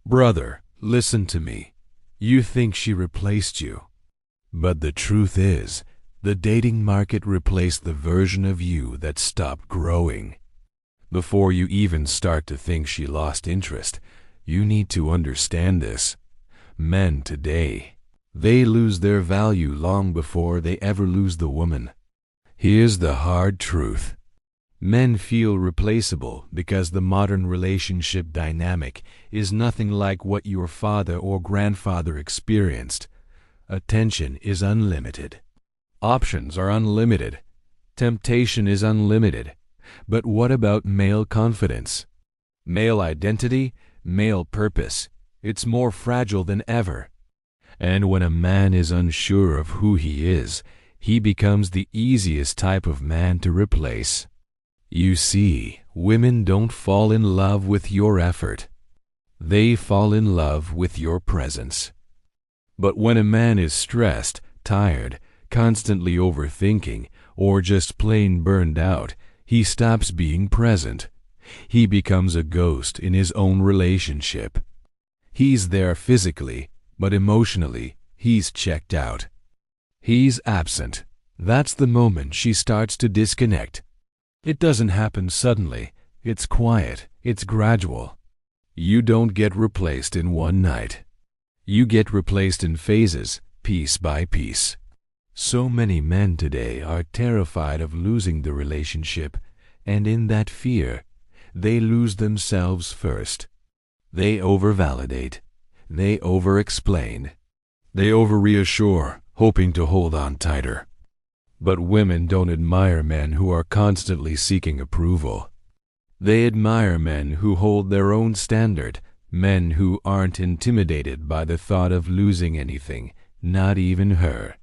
Brother, listen to me. You think she replaced you. But the truth is, the dating market replaced the version of you that stopped growing. Before you even start to think she lost interest, you need to understand this. Men today, they lose their value long before they ever lose the woman. Here's the hard truth. Men feel replaceable because the modern relationship dynamic is nothing like what your father or grandfather experienced. Attention is unlimited. Options are unlimited. Temptation is unlimited. But what about male confidence? Male identity, male purpose. It's more fragile than ever. And when a man is unsure of who he is, he becomes the easiest type of man to replace. You see, women don't fall in love with your effort. They fall in love with your presence. But when a man is stressed, tired, constantly overthinking, or just plain burned out, he stops being present. He becomes a ghost in his own relationship. He's there physically, but emotionally, he's checked out. He's absent. That's the moment she starts to disconnect. It doesn't happen suddenly. It's quiet. It's gradual. You don't get replaced in one night. You get replaced in phases, piece by piece. So many men today are terrified of losing the relationship, and in that fear, they lose themselves first. They over-validate. They over-explain. They over-reassure, hoping to hold on tighter. But women don't admire men who are constantly seeking approval. They admire men who hold their own standard, men who aren't intimidated by the thought of losing anything, not even her.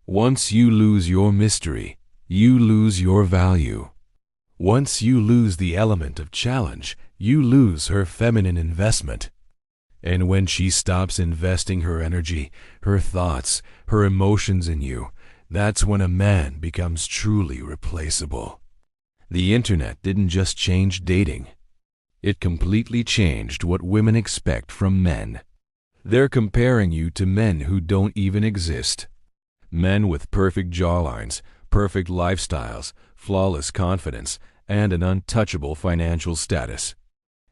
Once you lose your mystery, you lose your value. Once you lose the element of challenge, you lose her feminine investment. And when she stops investing her energy, her thoughts, her emotions in you, that's when a man becomes truly replaceable. The internet didn't just change dating. It completely changed what women expect from men. They're comparing you to men who don't even exist. Men with perfect jawlines, perfect lifestyles, flawless confidence, and an untouchable financial status.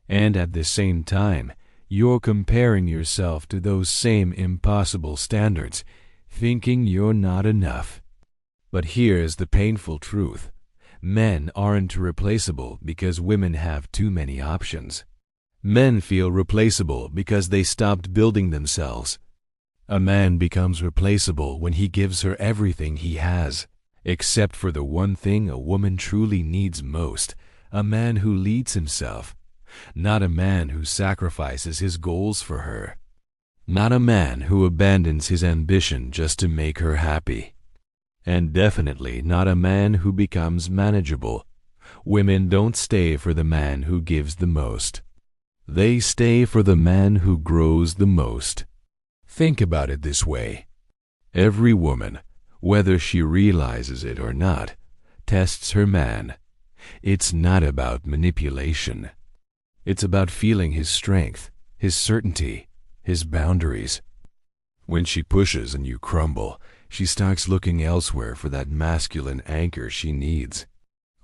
And at the same time, you're comparing yourself to those same impossible standards, thinking you're not enough. But here's the painful truth. Men aren't replaceable because women have too many options. Men feel replaceable because they stopped building themselves. A man becomes replaceable when he gives her everything he has, except for the one thing a woman truly needs most, a man who leads himself, not a man who sacrifices his goals for her. Not a man who abandons his ambition just to make her happy. And definitely not a man who becomes manageable. Women don't stay for the man who gives the most. They stay for the man who grows the most. Think about it this way. Every woman, whether she realizes it or not, tests her man. It's not about manipulation. It's about feeling his strength, his certainty, his boundaries. When she pushes and you crumble, she starts looking elsewhere for that masculine anchor she needs.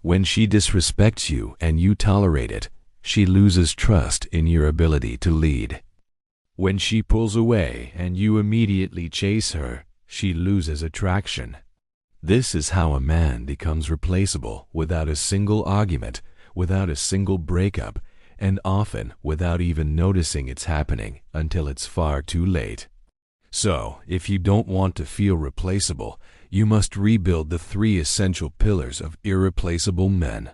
When she disrespects you and you tolerate it, she loses trust in your ability to lead. When she pulls away and you immediately chase her, she loses attraction. This is how a man becomes replaceable without a single argument, without a single breakup, and often without even noticing it's happening until it's far too late. So, if you don't want to feel replaceable, you must rebuild the 3 essential pillars of irreplaceable men.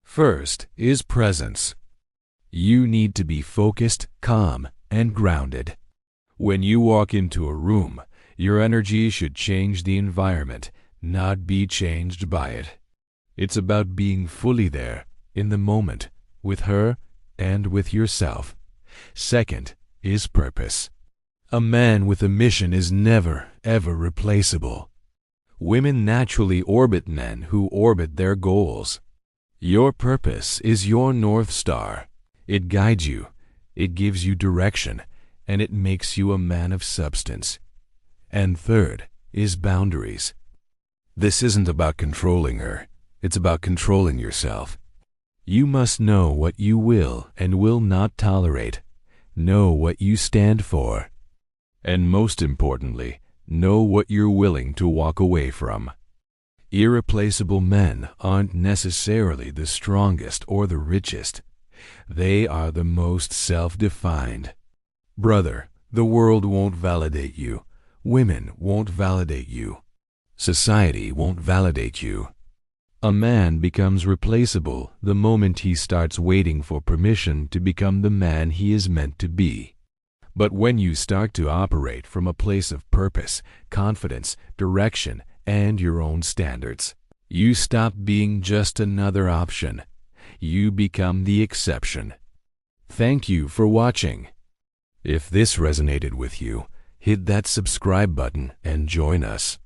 First is presence. You need to be focused, calm, and grounded. When you walk into a room, your energy should change the environment, not be changed by it. It's about being fully there, in the moment, with her and with yourself. Second is purpose. A man with a mission is never, ever replaceable. Women naturally orbit men who orbit their goals. Your purpose is your North Star. It guides you. It gives you direction, and it makes you a man of substance. And third is boundaries. This isn't about controlling her. It's about controlling yourself. You must know what you will and will not tolerate. Know what you stand for. And most importantly, know what you're willing to walk away from. Irreplaceable men aren't necessarily the strongest or the richest. They are the most self-defined. Brother, the world won't validate you. Women won't validate you. Society won't validate you. A man becomes replaceable the moment he starts waiting for permission to become the man he is meant to be. But when you start to operate from a place of purpose, confidence, direction, and your own standards, you stop being just another option. You become the exception. Thank you for watching. If this resonated with you, hit that subscribe button and join us.